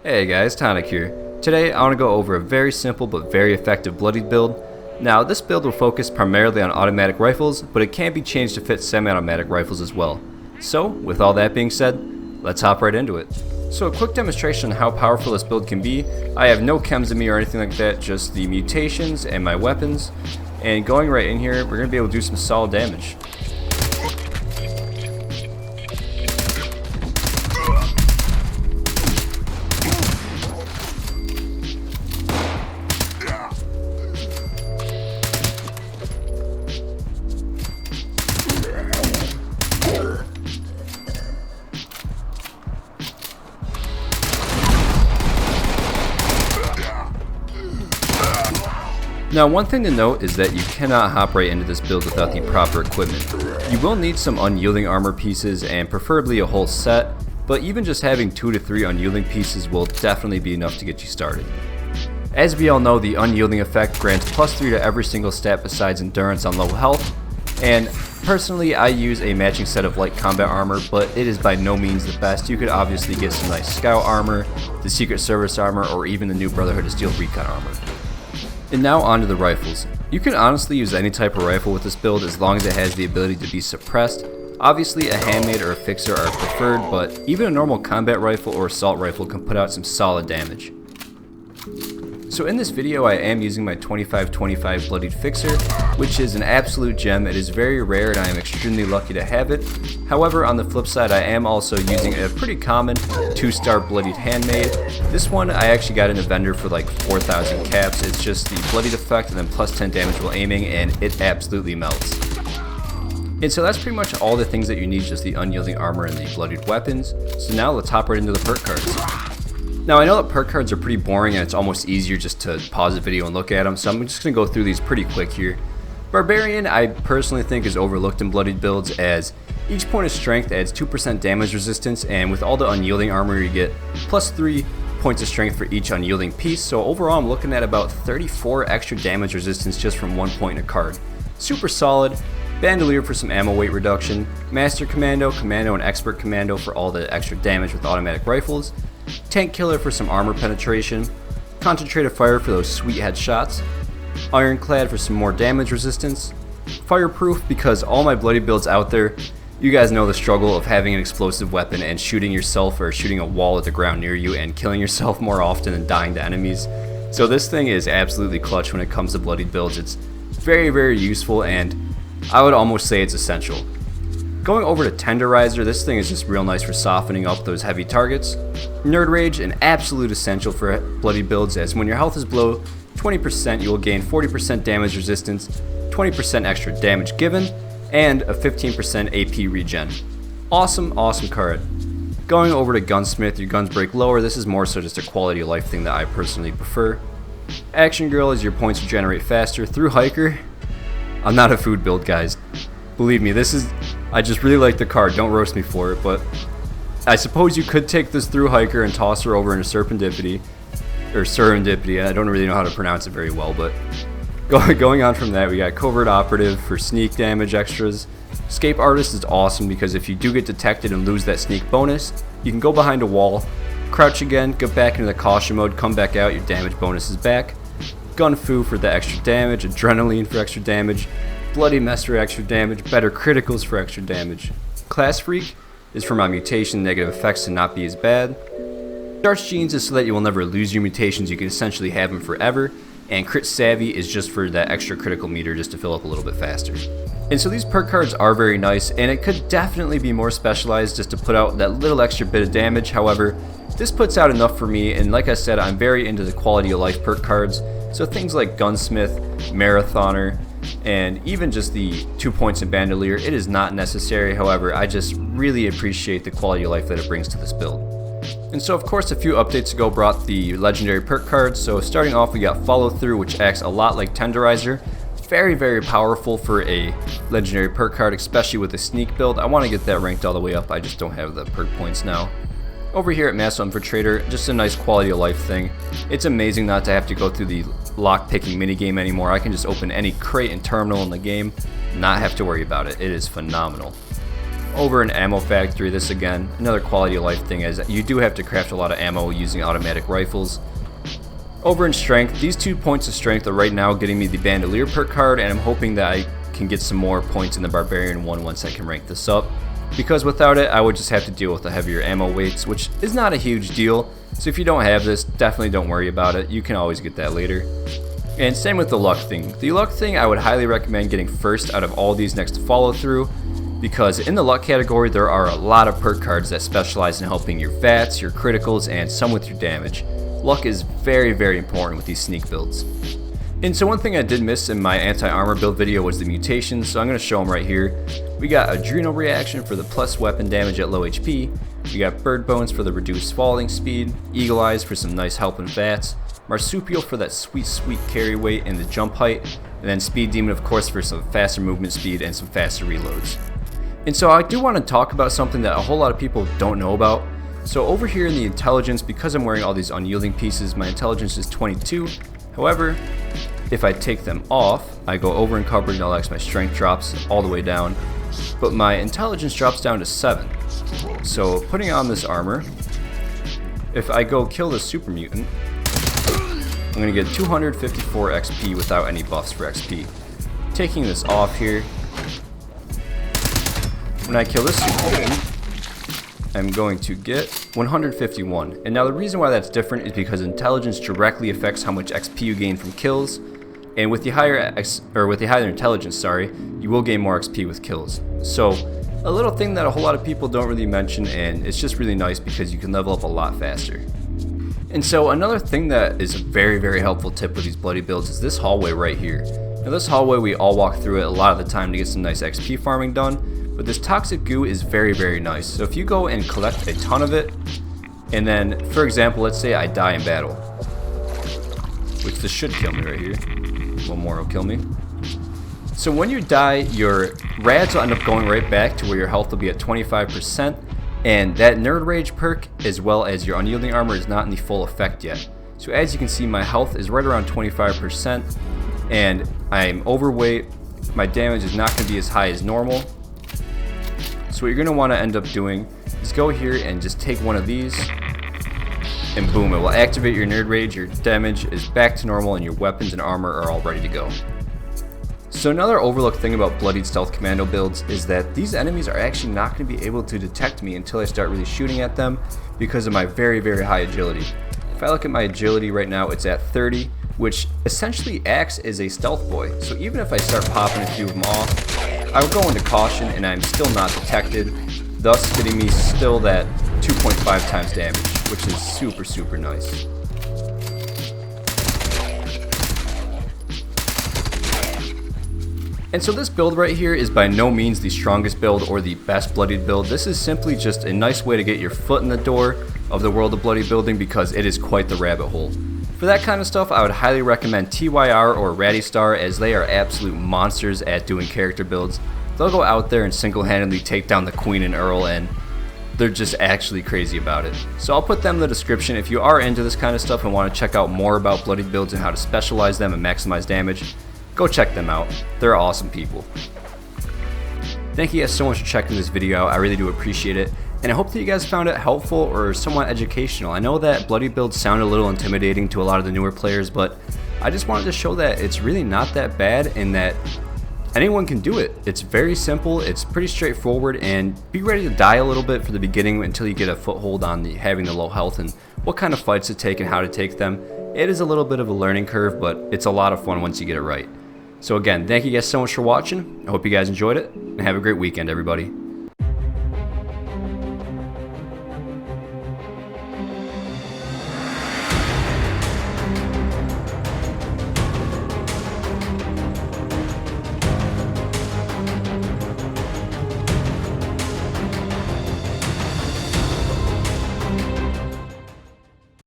Hey guys, Tonic here. Today I want to go over a very simple but very effective Bloodied build. Now this build will focus primarily on automatic rifles, but it can be changed to fit semi-automatic rifles as well. So with all that being said, let's hop right into it. So a quick demonstration on how powerful this build can be. I have no chems in me or anything like that, just the mutations and my weapons. And going right in here, we're going to be able to do some solid damage. Now one thing to note is that you cannot hop right into this build without the proper equipment. You will need some unyielding armor pieces and preferably a whole set, but even just having 2 to 3 unyielding pieces will definitely be enough to get you started. As we all know, the unyielding effect grants +3 to every single stat besides endurance on low health, and personally I use a matching set of light combat armor, but it is by no means the best. You could obviously get some nice scout armor, the Secret Service armor, or even the new Brotherhood of Steel recon armor. And now onto the rifles. You can honestly use any type of rifle with this build as long as it has the ability to be suppressed. Obviously a handmade or a fixer are preferred, but even a normal combat rifle or assault rifle can put out some solid damage. So in this video I am using my 25-25 Bloodied fixer, which is an absolute gem. It is very rare and I am extremely lucky to have it. However, on the flip side, I am also using a pretty common 2-star Bloodied handmade. This one I actually got in a vendor for like 4,000 caps. It's just the Bloodied effect and then +10 damage while aiming, and it absolutely melts. And so that's pretty much all the things that you need, just the unyielding armor and the Bloodied weapons. So now let's hop right into the perk cards. Now I know that perk cards are pretty boring and it's almost easier just to pause the video and look at them, so I'm just going to go through these pretty quick here. Barbarian I personally think is overlooked in Bloodied builds, as each point of strength adds 2% damage resistance, and with all the unyielding armor you get +3 points of strength for each unyielding piece, so overall I'm looking at about 34 extra damage resistance just from 1 point in a card. Super solid. Bandolier for some ammo weight reduction, Master Commando, Commando, and Expert Commando for all the extra damage with automatic rifles, Tank Killer for some armor penetration, Concentrated Fire for those sweet headshots, Ironclad for some more damage resistance, Fireproof because all my Bloody builds out there, you guys know the struggle of having an explosive weapon and shooting yourself or shooting a wall at the ground near you and killing yourself more often than dying to enemies. So this thing is absolutely clutch when it comes to Bloody builds. It's very useful, and I would almost say it's essential. Going over to Tenderizer, this thing is just real nice for softening up those heavy targets. Nerd Rage, an absolute essential for Bloody builds, as when your health is below 20%, you will gain 40% damage resistance, 20% extra damage given, and a 15% AP regen. Awesome card. Going over to Gunsmith, your guns break lower. This is more so just a quality of life thing that I personally prefer. Action Girl is your points regenerate faster. Through Hiker, I'm not a food build, guys. Believe me, I just really like the card, don't roast me for it, but I suppose you could take this Through Hiker and toss her over into Serendipity, I don't really know how to pronounce it very well, but going on from that, we got Covert Operative for sneak damage extras. Escape Artist is awesome because if you do get detected and lose that sneak bonus, you can go behind a wall, crouch again, get back into the caution mode, come back out, your damage bonus is back. Gun Fu for the extra damage, Adrenaline for extra damage, Bloody Mess for extra damage, Better Criticals for extra damage. Class Freak is for my mutation negative effects to not be as bad. Darts Genes is so that you will never lose your mutations, you can essentially have them forever. And Crit Savvy is just for that extra critical meter just to fill up a little bit faster. And so these perk cards are very nice, and it could definitely be more specialized just to put out that little extra bit of damage. However, this puts out enough for me, and like I said, I'm very into the quality of life perk cards. So things like Gunsmith, Marathoner, and even just the 2 points in Bandolier, it is not necessary. However, I just really appreciate the quality of life that it brings to this build. And so of course a few updates ago brought the legendary perk cards. So starting off we got Follow Through, which acts a lot like Tenderizer. Very powerful for a legendary perk card, especially with a sneak build. I want to get that ranked all the way up, I just don't have the perk points now. Over here at Mass Infiltrator, just a nice quality of life thing. It's amazing not to have to go through the lock-picking minigame anymore. I can just open any crate and terminal in the game, not have to worry about it. It is phenomenal. Over in Ammo Factory, this again, another quality of life thing, as you do have to craft a lot of ammo using automatic rifles. Over in Strength, these 2 points of Strength are right now getting me the Bandolier perk card, and I'm hoping that I can get some more points in the Barbarian one once I can rank this up. Because without it, I would just have to deal with the heavier ammo weights, which is not a huge deal. So if you don't have this, definitely don't worry about it. You can always get that later. And same with the luck thing. The luck thing I would highly recommend getting first out of all these next to follow through, because in the luck category there are a lot of perk cards that specialize in helping your VATs, your criticals, and some with your damage. Luck is very, very important with these sneak builds. And so one thing I did miss in my anti-armor build video was the mutations, so I'm going to show them right here. We got Adrenal Reaction for the plus weapon damage at low HP, we got Bird Bones for the reduced falling speed, Eagle Eyes for some nice help in VATs, Marsupial for that sweet carry weight and the jump height, and then Speed Demon of course for some faster movement speed and some faster reloads. And so I do want to talk about something that a whole lot of people don't know about. So over here in the intelligence, because I'm wearing all these unyielding pieces, my intelligence is 22. However, if I take them off, I go over in coverage, now my strength drops all the way down, but my intelligence drops down to 7. So putting on this armor, if I go kill the super mutant, I'm going to get 254 XP without any buffs for XP. Taking this off here, when I kill this super mutant, I'm going to get 151. And now the reason why that's different is because intelligence directly affects how much XP you gain from kills. And with the higher intelligence, you will gain more XP with kills. So a little thing that a whole lot of people don't really mention, and it's just really nice because you can level up a lot faster. And so another thing that is a very, very helpful tip with these bloody builds is this hallway right here. Now this hallway, we all walk through it a lot of the time to get some nice XP farming done, but this toxic goo is very, very nice. So if you go and collect a ton of it, and then, for example, let's say I die in battle, which this should kill me right here. One more will kill me. So when you die, your rads will end up going right back to where your health will be at 25%, and that Nerd Rage perk, as well as your Unyielding Armor, is not in the full effect yet. So as you can see, my health is right around 25%, and I'm overweight. My damage is not going to be as high as normal. So what you're going to want to end up doing is go here and just take one of these, and boom, it will activate your Nerd Rage, your damage is back to normal, and your weapons and armor are all ready to go. So another overlooked thing about Bloodied Stealth Commando builds is that these enemies are actually not going to be able to detect me until I start really shooting at them because of my very, very high agility. If I look at my agility right now, it's at 30, which essentially acts as a stealth boy. So even if I start popping a few of them off, I will go into caution and I'm still not detected, thus getting me still that 2.5 times damage, which is super, super nice. And so this build right here is by no means the strongest build or the best Bloodied build. This is simply just a nice way to get your foot in the door of the world of Bloody building because it is quite the rabbit hole. For that kind of stuff, I would highly recommend TYR or Ratty Star, as they are absolute monsters at doing character builds. They'll go out there and single-handedly take down the Queen and Earl, and they're just actually crazy about it. So I'll put them in the description if you are into this kind of stuff and want to check out more about Bloodied builds and how to specialize them and maximize damage. Go check them out. They're awesome people. Thank you guys so much for checking this video out. I really do appreciate it. And I hope that you guys found it helpful or somewhat educational. I know that Bloody builds sound a little intimidating to a lot of the newer players, but I just wanted to show that it's really not that bad and that anyone can do it. It's very simple, it's pretty straightforward, and be ready to die a little bit for the beginning until you get a foothold on having the low health and what kind of fights to take and how to take them. It is a little bit of a learning curve, but it's a lot of fun once you get it right. So again, thank you guys so much for watching. I hope you guys enjoyed it, and have a great weekend, everybody.